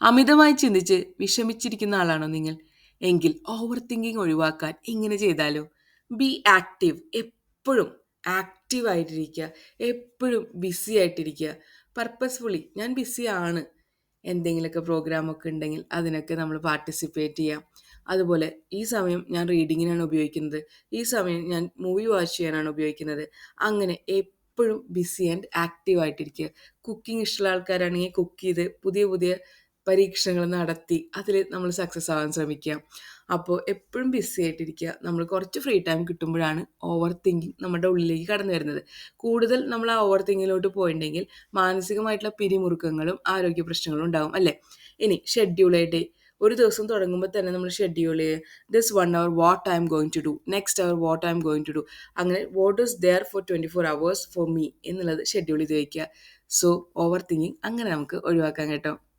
അമിതമായി ചിന്തിച്ച് വിഷമിച്ചിരിക്കുന്ന ആളാണോ നിങ്ങൾ? എങ്കിൽ ഓവർ തിങ്കിങ് ഒഴിവാക്കാൻ ഇങ്ങനെ ചെയ്താലോ? B active. എപ്പോഴും ആക്റ്റീവ് ആയിട്ടിരിക്കുക. എപ്പോഴും ബിസി ആയിട്ടിരിക്കുക. പർപ്പസ്ഫുള്ളി ഞാൻ ബിസി ആണ്. എന്തെങ്കിലുമൊക്കെ പ്രോഗ്രാമൊക്കെ ഉണ്ടെങ്കിൽ അതിനൊക്കെ നമ്മൾ പാർട്ടിസിപ്പേറ്റ് ചെയ്യാം. അതുപോലെ ഈ സമയം ഞാൻ റീഡിങ്ങിനാണ് ഉപയോഗിക്കുന്നത്. ഈ സമയം ഞാൻ മൂവി വാച്ച് ചെയ്യാനാണ് ഉപയോഗിക്കുന്നത്. അങ്ങനെ എപ്പോഴും ബിസി ആൻഡ് ആക്റ്റീവ് ആയിട്ടിരിക്കുക. കുക്കിംഗ് ഇഷ്ടമുള്ള ആൾക്കാരാണെങ്കിൽ കുക്ക് ചെയ്ത് പുതിയ പുതിയ പരീക്ഷണങ്ങൾ നടത്തി അതിൽ നമ്മൾ സക്സസ് ആവാൻ ശ്രമിക്കുക. അപ്പോൾ എപ്പോഴും ബിസി ആയിട്ടിരിക്കുക. നമ്മൾ കുറച്ച് ഫ്രീ ടൈം കിട്ടുമ്പോഴാണ് ഓവർ തിങ്കിങ് നമ്മുടെ ഉള്ളിലേക്ക് കടന്നു വരുന്നത്. കൂടുതൽ നമ്മൾ ആ ഓവർ തിങ്കിങ്ങിലോട്ട് പോയിട്ടുണ്ടെങ്കിൽ മാനസികമായിട്ടുള്ള പിരിമുറുക്കങ്ങളും ആരോഗ്യ പ്രശ്നങ്ങളും ഉണ്ടാകും അല്ലേ? ഇനി ഷെഡ്യൂൾ ഡേ. ഒരു ദിവസം തുടങ്ങുമ്പോൾ തന്നെ നമ്മൾ ഷെഡ്യൂൾ ചെയ്യുക. This 1 hour what I'm going to do, next hour what I'm going to do, അങ്ങനെ what is there for 24 hours for me എന്നുള്ളത് ഷെഡ്യൂൾ ചെയ്ത് വയ്ക്കുക. സോ ഓവർ തിങ്കിങ് അങ്ങനെ നമുക്ക് ഒഴിവാക്കാൻ കേട്ടോ.